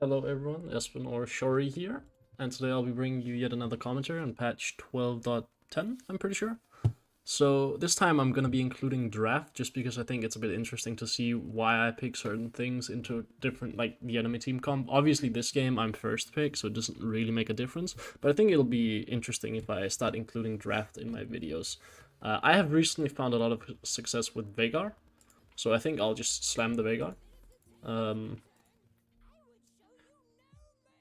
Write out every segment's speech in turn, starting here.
Hello everyone, Espen or Shori here, and today I'll be bringing you yet another commentary on patch 12.10, I'm pretty sure. So this time I'm going to be including draft just because I think it's a bit interesting to see why I pick certain things into different, like the enemy team comp. Obviously this game I'm first pick, so it doesn't really make a difference, but I think it'll be interesting if I start including draft in my videos. I have recently found a lot of success with Veigar, so I think I'll just slam the Veigar. Um,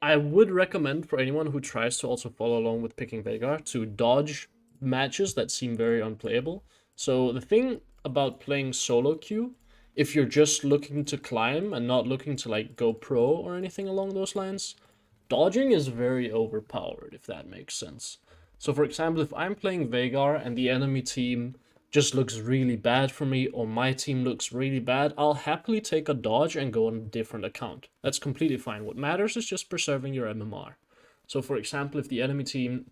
I would recommend for anyone who tries to also follow along with picking Veigar to dodge matches that seem very unplayable. So the thing about playing solo queue, if you're just looking to climb and not looking to like go pro or anything along those lines, dodging is very overpowered, if that makes sense. So, for example, if I'm playing Veigar and the enemy team just looks really bad for me, or my team looks really bad, I'll happily take a dodge and go on a different account. That's completely fine. What matters is just preserving your MMR. So, for example, if the enemy team,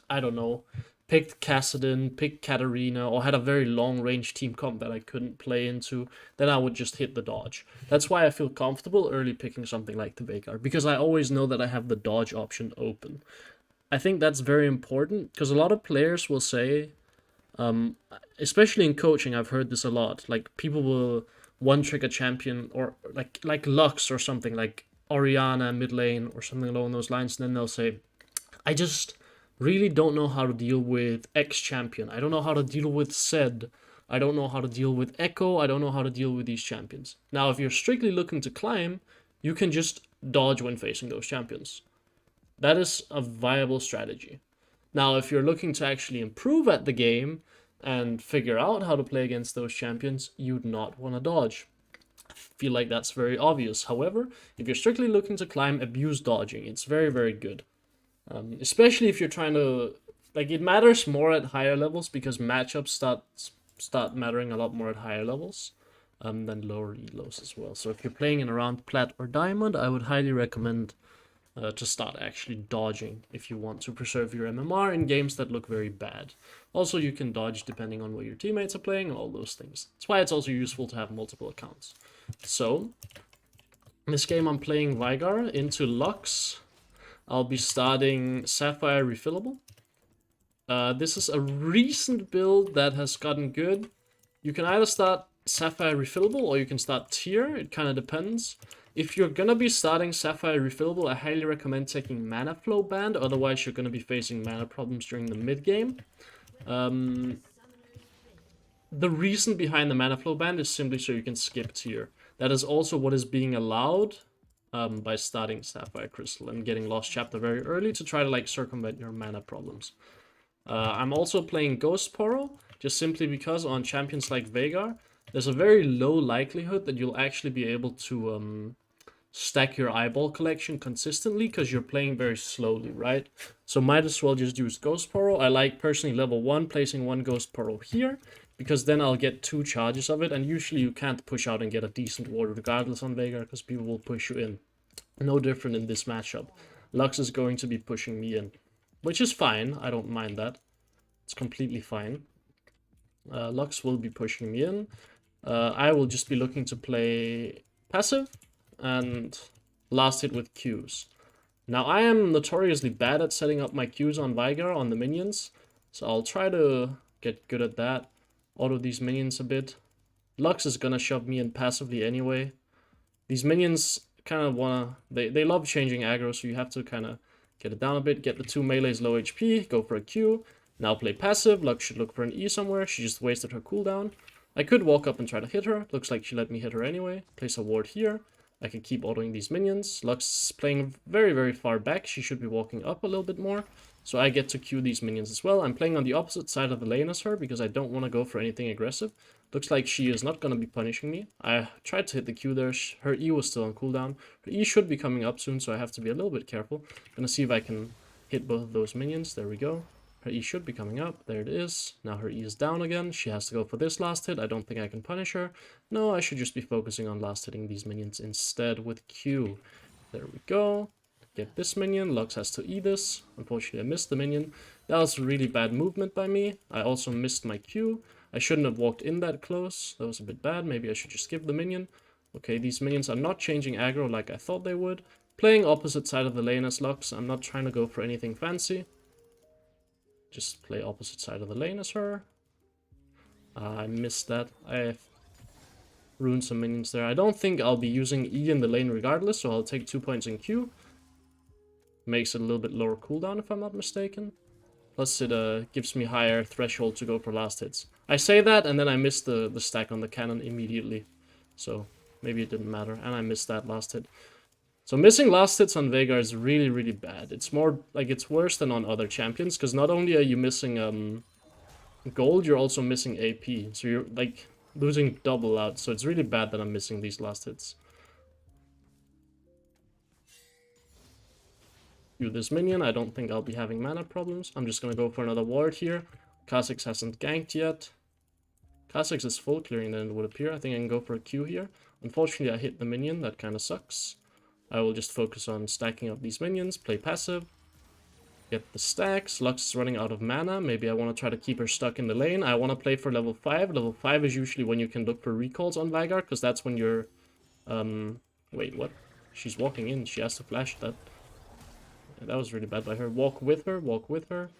I don't know, picked Kassadin, picked Katarina, or had a very long range team comp that I couldn't play into, then I would just hit the dodge. That's why I feel comfortable early picking something like the Veigar, because I always know that I have the dodge option open. I think that's very important, because a lot of players will say, um, especially in coaching, I've heard this a lot. Like people will one trick a champion or like Lux or something like Oriana mid lane or something along those lines, and then they'll say, I just really don't know how to deal with X champion. I don't know how to deal with Zed. I don't know how to deal with Echo. I don't know how to deal with these champions. Now, if you're strictly looking to climb, you can just dodge when facing those champions. That is a viable strategy. Now, if you're looking to actually improve at the game and figure out how to play against those champions, you'd not want to dodge. I feel like that's very obvious. However, if you're strictly looking to climb, abuse dodging. It's very, very good. Especially if you're trying to, like, it matters more at higher levels because matchups start mattering a lot more at higher levels than lower elos as well. So if you're playing in around plat or diamond, I would highly recommend to start actually dodging if you want to preserve your MMR in games that look very bad. Also, you can dodge depending on what your teammates are playing, all those things. That's why it's also useful to have multiple accounts. So, in this game I'm playing Veigar into Lux. I'll be starting Sapphire Refillable. This is a recent build that has gotten good. You can either start Sapphire Refillable or you can start Tier, it kind of depends. If you're gonna be starting Sapphire Refillable, I highly recommend taking Mana Flow Band, otherwise you're gonna be facing mana problems during the mid game. The reason behind the Mana Flow Band is simply so you can skip Tier. That is also what is being allowed by starting Sapphire Crystal and getting Lost Chapter very early to try to like circumvent your mana problems. I'm also playing Ghost Poro, just simply because on champions like Veigar, there's a very low likelihood that you'll actually be able to stack your eyeball collection consistently because you're playing very slowly, right? So might as well just use Ghost Poro. I like personally level 1 placing one Ghost Poro here because then I'll get 2 charges of it, and usually you can't push out and get a decent ward regardless on Veigar because people will push you in. No different in this matchup. Lux is going to be pushing me in, which is fine. I don't mind that. It's completely fine. Lux will be pushing me in. I will just be looking to play passive and last hit with Qs. Now, I am notoriously bad at setting up my Qs on Veigar on the minions, so I'll try to get good at that. Auto these minions a bit. Lux is gonna shove me in passively anyway. These minions kind of wanna... They love changing aggro, so you have to kind of get it down a bit, get the 2 melees low HP, go for a Q. Now play passive. Lux should look for an E somewhere. She just wasted her cooldown. I could walk up and try to hit her. Looks like she let me hit her anyway. Place a ward here. I can keep autoing these minions. Lux is playing very, very far back. She should be walking up a little bit more. So I get to queue these minions as well. I'm playing on the opposite side of the lane as her because I don't want to go for anything aggressive. Looks like she is not going to be punishing me. I tried to hit the Q there. Her E was still on cooldown. Her E should be coming up soon, so I have to be a little bit careful. Gonna see if I can hit both of those minions. There we go. Her E should be coming up. There it is. Now her E is down again. She has to go for this last hit. I don't think I can punish her. No, I should just be focusing on last hitting these minions instead with Q. There we go. Get this minion. Lux has to E this. Unfortunately, I missed the minion. That was really bad movement by me. I also missed my Q. I shouldn't have walked in that close. That was a bit bad. Maybe I should just skip the minion. Okay, these minions are not changing aggro like I thought they would. playing opposite side of the lane as Lux. I'm not trying to go for anything fancy. Just play opposite side of the lane as her. I missed that. I ruined some minions there. I don't think I'll be using E in the lane regardless, so I'll take 2 points in Q. Makes it a little bit lower cooldown if I'm not mistaken. Plus it gives me higher threshold to go for last hits. I say that and then I missed the stack on the cannon immediately. So maybe it didn't matter. And I missed that last hit. So missing last hits on Veigar is really, really bad. It's more like it's worse than on other champions. Because not only are you missing gold, you're also missing AP. So you're like losing double out. So it's really bad that I'm missing these last hits. Do this minion. I don't think I'll be having mana problems. I'm just going to go for another ward here. Kha'Zix hasn't ganked yet. Kha'Zix is full clearing than it would appear. I think I can go for a Q here. Unfortunately, I hit the minion. That kind of sucks. I will just focus on stacking up these minions. Play passive. Get the stacks. Lux is running out of mana. Maybe I want to try to keep her stuck in the lane. I want to play for level 5. Level 5 is usually when you can look for recalls on Veigar. Because that's when you're... Wait, what? She's walking in. She has to flash that. That was really bad by her. Walk with her, walk with her.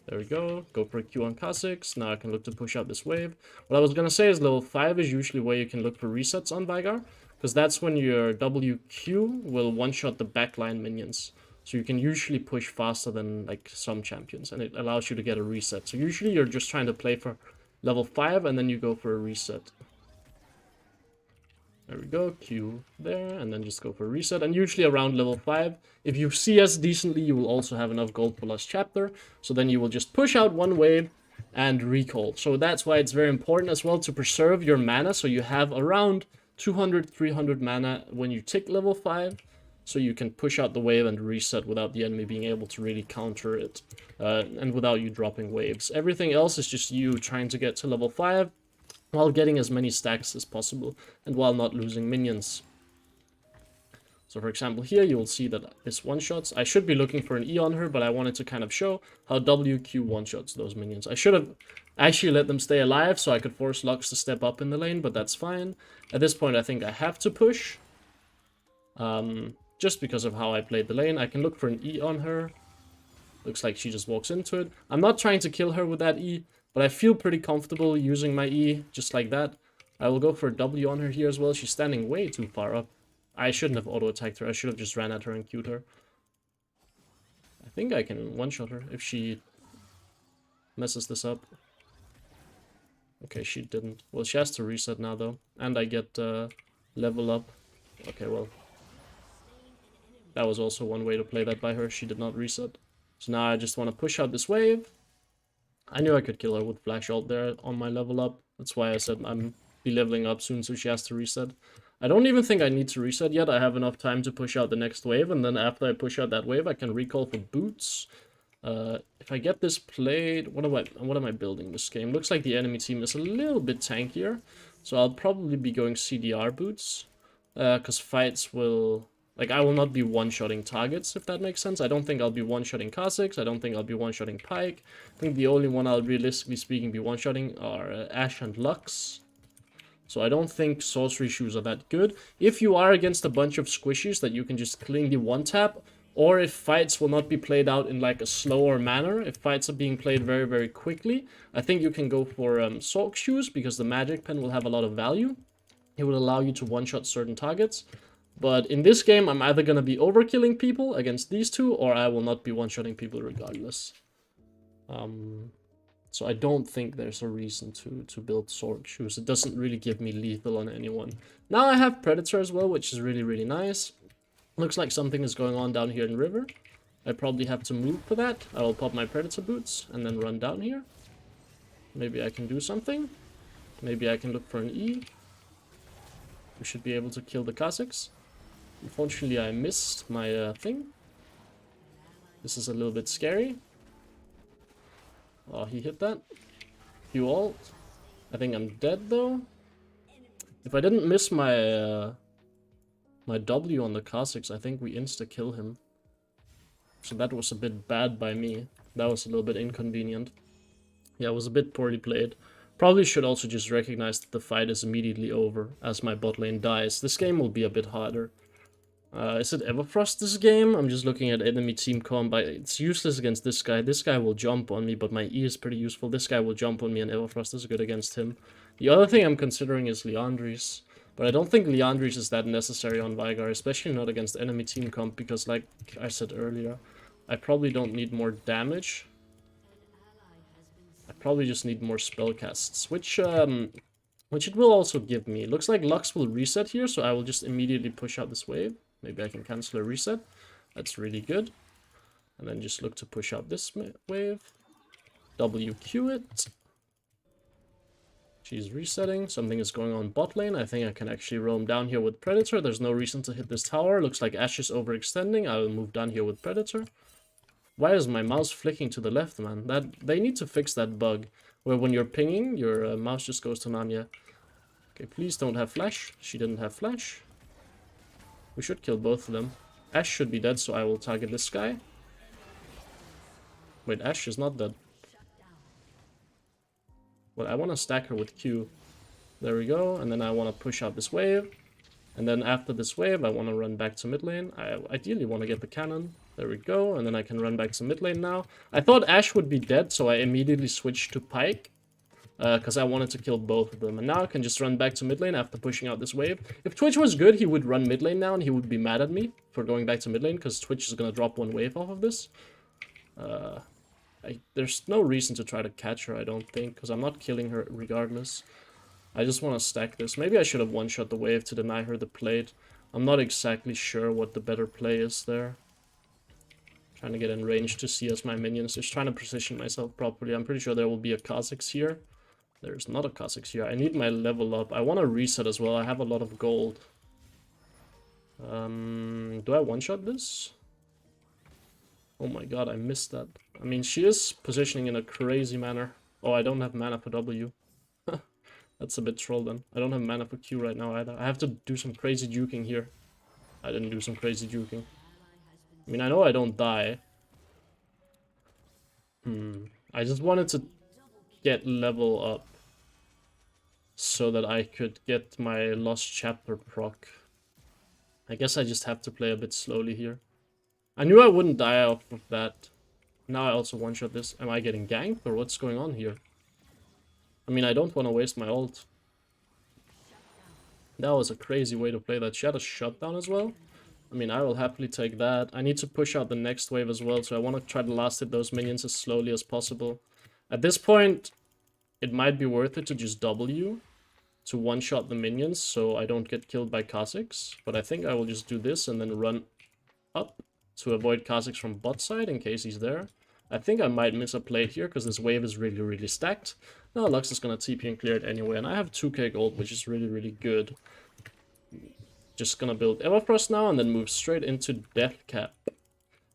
There we go. Go for a Q on Kha'Zix. Now I can look to push out this wave. What I was going to say is level 5 is usually where you can look for resets on Veigar. Because that's when your WQ will one-shot the backline minions. So you can usually push faster than like some champions. And it allows you to get a reset. So usually you're just trying to play for level 5 and then you go for a reset. There we go, Q there, and then just go for a reset. And usually around level 5, if you CS decently, you will also have enough gold for last chapter. So then you will just push out one wave and recall. So that's why it's very important as well to preserve your mana. So you have around 200-300 mana when you tick level 5. So you can push out the wave and reset without the enemy being able to really counter it. And without you dropping waves. Everything else is just you trying to get to level 5. While getting as many stacks as possible, and while not losing minions. So for example here, you will see that this one-shots. I should be looking for an E on her, but I wanted to kind of show how WQ one-shots those minions. I should have actually let them stay alive, so I could force Lux to step up in the lane, but that's fine. At this point, I think I have to push. Just because of how I played the lane. I can look for an E on her. Looks like she just walks into it. I'm not trying to kill her with that E, but I feel pretty comfortable using my E just like that. I will go for a W on her here as well. She's standing way too far up. I shouldn't have auto-attacked her. I should have just ran at her and Q'd her. I think I can one-shot her if she messes this up. Okay, she didn't. Well, she has to reset now though. And I get level up. Okay, well. That was also one way to play that by her. She did not reset. So now I just want to push out this wave. I knew I could kill her with flash ult there on my level up. That's why I said I'm be leveling up soon, so she has to reset. I don't even think I need to reset yet. I have enough time to push out the next wave, and then after I push out that wave, I can recall for boots. If I get this played, what am I building this game? Looks like the enemy team is a little bit tankier, so I'll probably be going CDR boots, because fights will... Like, I will not be one-shotting targets, if that makes sense. I don't think I'll be one-shotting Kha'Zix. I don't think I'll be one-shotting Pyke. I think the only one I'll realistically speaking be one-shotting are Ashe and Lux. So I don't think sorcery shoes are that good. If you are against a bunch of squishies that you can just cleanly one-tap, or if fights will not be played out in like a slower manner, if fights are being played very, very quickly, I think you can go for Sorc shoes, because the magic pen will have a lot of value. It will allow you to one-shot certain targets. But in this game, I'm either going to be overkilling people against these two, or I will not be one-shotting people regardless. So I don't think there's a reason to build Sorc shoes. It doesn't really give me lethal on anyone. Now I have Predator as well, which is really, really nice. Looks like something is going on down here in River. I probably have to move for that. I will pop my Predator boots and then run down here. Maybe I can do something. Maybe I can look for an E. We should be able to kill the Kha'Zix. Unfortunately, I missed my thing. This is a little bit scary. Oh, he hit that. Q ult. I think I'm dead though. If I didn't miss my my W on the Kha'Zix, I think we insta-kill him. So that was a bit bad by me. That was a little bit inconvenient. Yeah, it was a bit poorly played. Probably should also just recognize that the fight is immediately over as my bot lane dies. This game will be a bit harder. Is it Everfrost this game? I'm just looking at enemy team comp. It's useless against this guy. This guy will jump on me, but my E is pretty useful. This guy will jump on me, and Everfrost is good against him. The other thing I'm considering is Leandris. But I don't think Leandris is that necessary on Veigar, especially not against enemy team comp, because like I said earlier, I probably don't need more damage. I probably just need more spell casts, which it will also give me. Looks like Lux will reset here, so I will just immediately push out this wave. Maybe I can cancel a reset. That's really good. And then just look to push out this wave. WQ it. She's resetting. Something is going on bot lane. I think I can actually roam down here with Predator. There's no reason to hit this tower. Looks like Ashe is overextending. I will move down here with Predator. Why is my mouse flicking to the left, man? They need to fix that bug where when you're pinging, your mouse just goes to Nanya. Okay, please don't have flash. She didn't have flash. We should kill both of them. Ashe should be dead, so I will target this guy. Wait, Ashe is not dead. Well, I want to stack her with Q. There we go, and then I want to push out this wave. And then after this wave, I want to run back to mid lane. I ideally want to get the cannon. There we go, and then I can run back to mid lane now. I thought Ashe would be dead, so I immediately switched to Pyke. Because I wanted to kill both of them. And now I can just run back to mid lane after pushing out this wave. If Twitch was good, he would run mid lane now, and he would be mad at me for going back to mid lane, because Twitch is going to drop one wave off of this. There's no reason to try to catch her, I don't think, because I'm not killing her regardless. I just want to stack this. Maybe I should have one-shot the wave to deny her the plate. I'm not exactly sure what the better play is there. Trying to get in range to see as my minions. Just trying to position myself properly. I'm pretty sure there will be a Kha'Zix here. There's not a Kha'Zix here. I need my level up. I want to reset as well. I have a lot of gold. Do I one-shot this? Oh my god, I missed that. I mean, she is positioning in a crazy manner. Oh, I don't have mana for W. That's a bit troll then. I don't have mana for Q right now either. I have to do some crazy juking here. I didn't do some crazy juking. I mean, I know I don't die. I just wanted to get level up so that I could get my Lost Chapter proc. I guess I just have to play a bit slowly here. I knew I wouldn't die off of that. Now I also one-shot this. Am I getting ganked or what's going on here? I mean, I don't want to waste my ult. That was a crazy way to play that. She had a shutdown as well. I mean, I will happily take that. I need to push out the next wave as well, so I want to try to last hit those minions as slowly as possible. At this point, it might be worth it to just W to one-shot the minions so I don't get killed by Kha'Zix. But I think I will just do this and then run up to avoid Kha'Zix from bot side in case he's there. I think I might miss a plate here because this wave is really, really stacked. No, Lux is going to TP and clear it anyway, and I have 2k gold, which is really, really good. Just going to build Everfrost now and then move straight into Death Cap.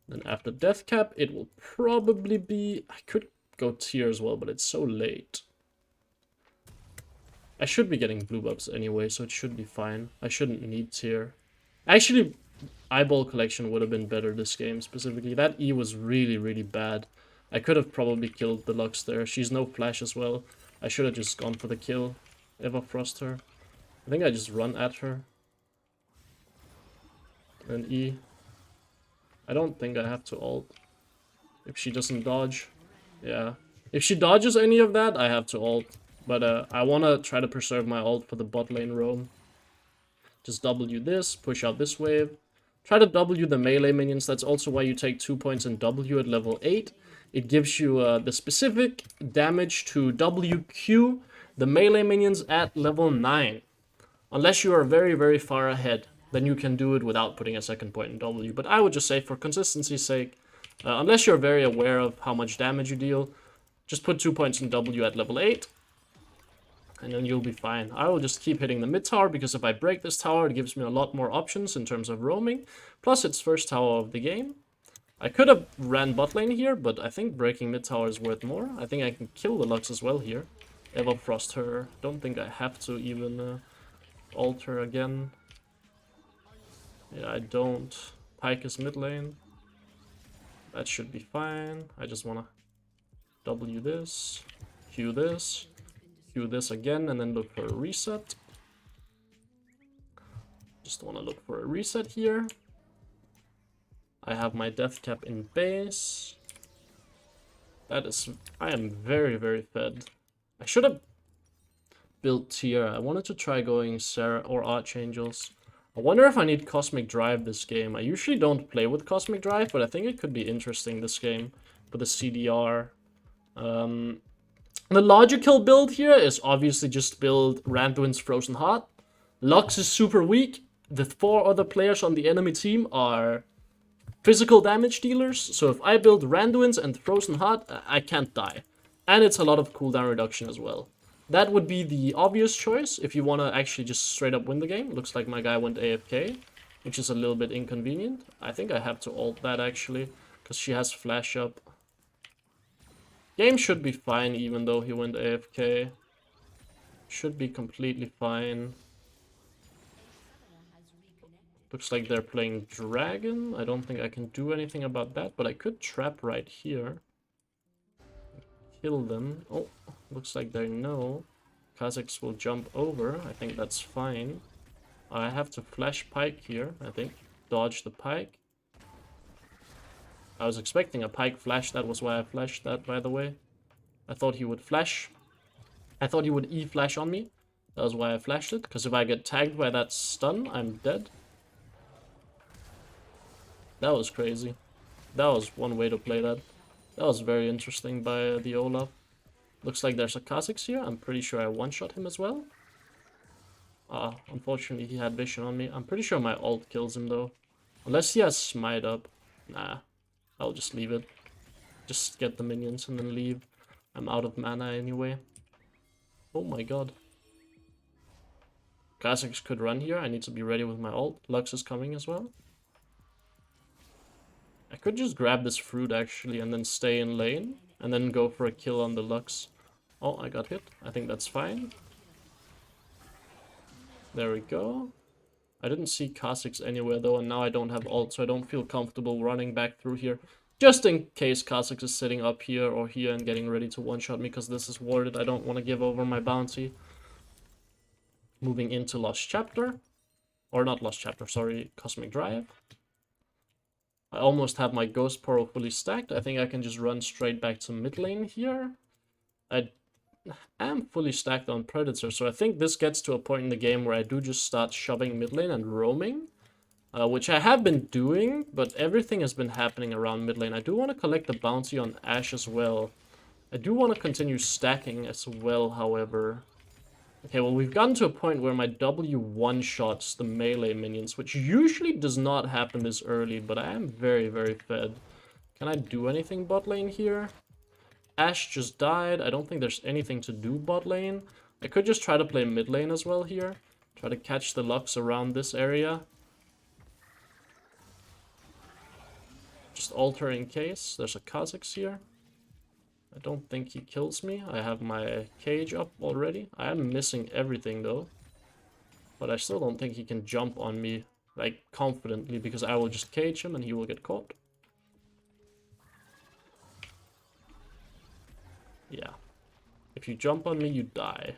Then after Death Cap, it will probably be... I could go tier as well, but it's so late. I should be getting blue buffs anyway, so it should be fine. I shouldn't need tier. Actually, Eyeball Collection would have been better this game specifically. That E was really, really bad. I could have probably killed the Lux there. She's no flash as well. I should have just gone for the kill. Everfrost her. I think I just run at her. And E. I don't think I have to ult. If she doesn't dodge. Yeah. If she dodges any of that, I have to ult. But I want to try to preserve my ult for the bot lane roam. Just W this, push out this wave. Try to W the melee minions. That's also why you take 2 points in W at level 8. It gives you the specific damage to WQ the melee minions at level 9. Unless you are very, very far ahead, then you can do it without putting a second point in W. But I would just say, for consistency's sake, unless you're very aware of how much damage you deal, just put 2 points in W at level 8. And then you'll be fine. I will just keep hitting the mid tower, because if I break this tower, it gives me a lot more options in terms of roaming. Plus, it's first tower of the game. I could have ran bot lane here, but I think breaking mid tower is worth more. I think I can kill the Lux as well here. Everfrost her. Don't think I have to even ult her again. Yeah, I don't. Pyke is mid lane. That should be fine. I just want to W this, Q this. Do this again and then look for a reset. Just want to look for a reset here. I have my death cap in base. That is... I am very, very fed. I should have built tier. I wanted to try going Sarah or Archangels. I wonder if I need Cosmic Drive this game. I usually don't play with Cosmic Drive, but I think it could be interesting this game with the CDR. The logical build here is obviously just build Randuin's Frozen Heart. Lux is super weak. The 4 other players on the enemy team are physical damage dealers, so if I build Randuin's and Frozen Heart, I can't die. And it's a lot of cooldown reduction as well. That would be the obvious choice if you want to actually just straight up win the game. Looks like my guy went AFK, which is a little bit inconvenient. I think I have to ult that actually, because she has flash up. Game should be fine even though he went AFK. Should be completely fine. Looks like they're playing Dragon. I don't think I can do anything about that, but I could trap right here. Kill them. Oh, looks like they know. Kazakhs will jump over. I think that's fine. I have to flash Pike here, I think. Dodge the Pike. I was expecting a Pike flash. That was why I flashed that, by the way. I thought he would flash. I thought he would E-flash on me. That was why I flashed it, because if I get tagged by that stun, I'm dead. That was crazy. That was one way to play that. That was very interesting by the Olaf. Looks like there's a Kha'Zix here. I'm pretty sure I one-shot him as well. Unfortunately he had vision on me. I'm pretty sure my ult kills him though. Unless he has smite up. Nah, I'll just leave it. Just get the minions and then leave. I'm out of mana anyway. Oh my god. Kha'Zix could run here. I need to be ready with my ult. Lux is coming as well. I could just grab this fruit actually and then stay in lane. And then go for a kill on the Lux. Oh, I got hit. I think that's fine. There we go. I didn't see Kha'Zix anywhere though, and now I don't have ult, so I don't feel comfortable running back through here. Just in case Kha'Zix is sitting up here or here and getting ready to one-shot me, because this is warded. I don't want to give over my bounty. Moving into Lost Chapter. Or not Lost Chapter, sorry, Cosmic Drive. I almost have my Ghost Portal fully stacked. I think I can just run straight back to mid lane here. I am fully stacked on Predator, so I think this gets to a point in the game where I do just start shoving mid lane and roaming. Which I have been doing, but everything has been happening around mid lane. I do want to collect the bounty on Ashe as well. I do want to continue stacking as well, however. Okay, well, we've gotten to a point where my W one-shots the melee minions, which usually does not happen this early, but I am very, very fed. Can I do anything bot lane here? Ashe just died. I don't think there's anything to do bot lane. I could just try to play mid lane as well here. Try to catch the Lux around this area. Just alter in case. There's a Kha'Zix here. I don't think he kills me. I have my cage up already. I am missing everything though. But I still don't think he can jump on me, like, confidently, because I will just cage him and he will get caught. Yeah. If you jump on me, you die.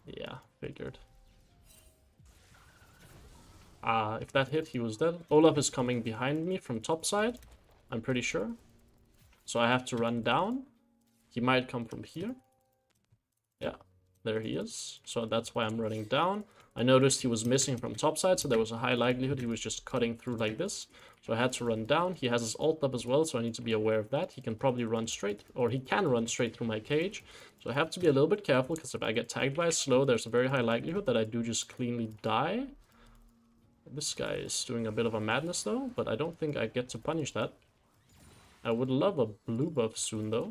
Yeah, figured. If that hit, he was dead. Olaf is coming behind me from top side, I'm pretty sure. So I have to run down. He might come from here. Yeah, there he is. So that's why I'm running down. I noticed he was missing from top side, so there was a high likelihood he was just cutting through like this. So I had to run down. He has his ult up as well, so I need to be aware of that. He can probably run straight, or he can run straight through my cage. So I have to be a little bit careful, because if I get tagged by a slow, there's a very high likelihood that I do just cleanly die. This guy is doing a bit of a madness though, but I don't think I get to punish that. I would love a blue buff soon though.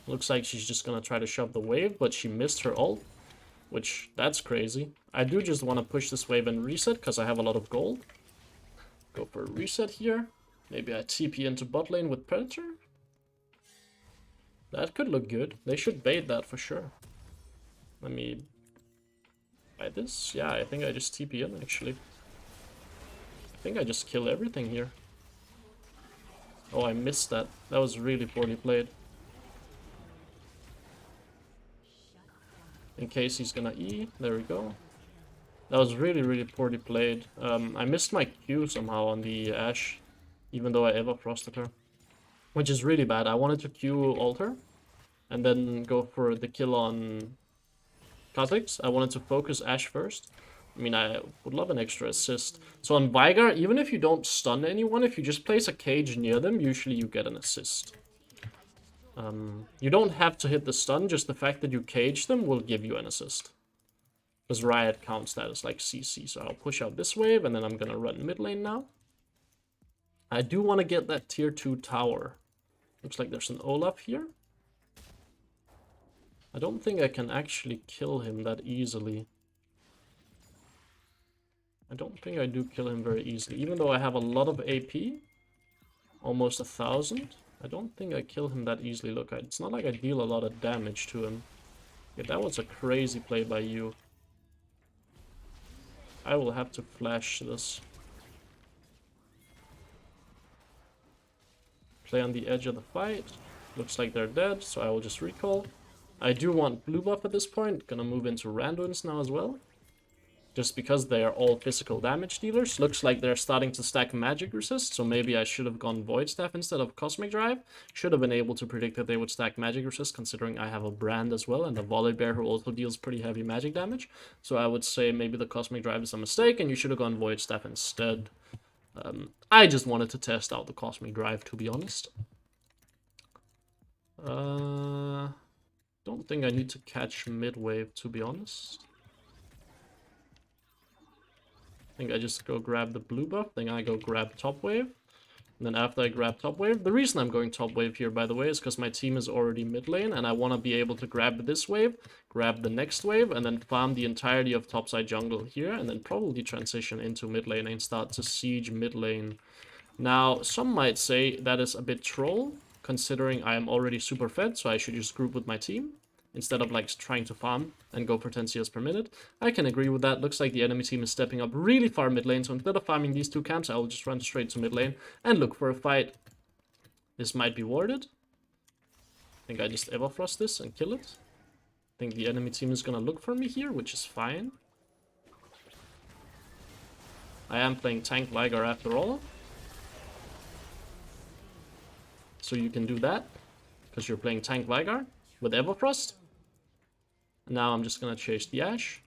Looks like she's just gonna try to shove the wave, but she missed her ult, which, that's crazy. I do just want to push this wave and reset, because I have a lot of gold. Go for a reset here. Maybe I TP into bot lane with Predator. That could look good. They should bait that for sure. Let me buy this. Yeah, I think I just TP in actually. I think I just kill everything here. Oh, I missed that. That was really poorly played. In case he's gonna E. There we go. That was really, really poorly played. I missed my Q somehow on the Ashe. even though I ever frosted her. Which is really bad. I wanted to Q alter, and then go for the kill on Kha'Zix. I wanted to focus Ashe first. I mean, I would love an extra assist. So on Veigar, even if you don't stun anyone, if you just place a cage near them, usually you get an assist. You don't have to hit the stun, just the fact that you cage them will give you an assist. Because Riot counts that as like CC, so I'll push out this wave, and then I'm gonna run mid lane now. I do want to get that tier 2 tower. Looks like there's an Olaf here. I don't think I can actually kill him that easily. I don't think I do kill him very easily. Even though I have a lot of AP, almost 1,000, I don't think I kill him that easily. Look, it's not like I deal a lot of damage to him. Yeah, that was a crazy play by you. I will have to flash this. Play on the edge of the fight. Looks like they're dead, so I will just recall. I do want blue buff at this point. Gonna move into Randuin's now as well. Just because they are all physical damage dealers. Looks like they're starting to stack magic resist, so maybe I should have gone Void Staff instead of Cosmic Drive. Should have been able to predict that they would stack magic resist, considering I have a Brand as well, and a Volibear who also deals pretty heavy magic damage. So I would say maybe the Cosmic Drive is a mistake, and you should have gone Void Staff instead. I just wanted to test out the Cosmic Drive, to be honest. Don't think I need to catch mid-wave, to be honest. I think I just go grab the blue buff, then I go grab top wave. And then after I grab top wave, the reason I'm going top wave here, by the way, is because my team is already mid lane, and I want to be able to grab this wave, grab the next wave, and then farm the entirety of topside jungle here, and then probably transition into mid lane and start to siege mid lane. Now, some might say that is a bit troll, considering I am already super fed, so I should just group with my team, instead of like trying to farm and go for 10 CS per minute. I can agree with that. Looks like the enemy team is stepping up really far mid lane, so instead of farming these two camps, I will just run straight to mid lane and look for a fight. This might be warded. I think I just Everfrost this and kill it. I think the enemy team is gonna look for me here, which is fine. I am playing tank Veigar after all. So you can do that, because you're playing tank Veigar with Everfrost. Now I'm just gonna chase the Ashe.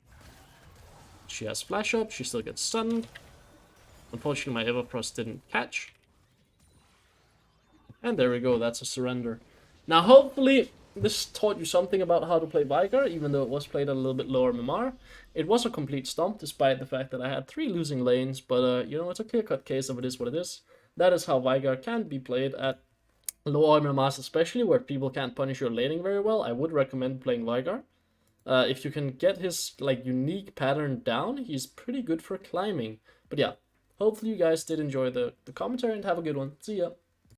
She has flash up, she still gets stunned. Unfortunately, my Everfrost didn't catch. And there we go, that's a surrender. Now hopefully this taught you something about how to play Veigar, even though it was played at a little bit lower MMR. It was a complete stomp, despite the fact that I had 3 losing lanes, but you know, it's a clear-cut case of it is what it is. That is how Veigar can be played at low MMRs, especially where people can't punish your laning very well. I would recommend playing Veigar. If you can get his like unique pattern down, he's pretty good for climbing. But yeah, hopefully you guys did enjoy the commentary and have a good one. See ya.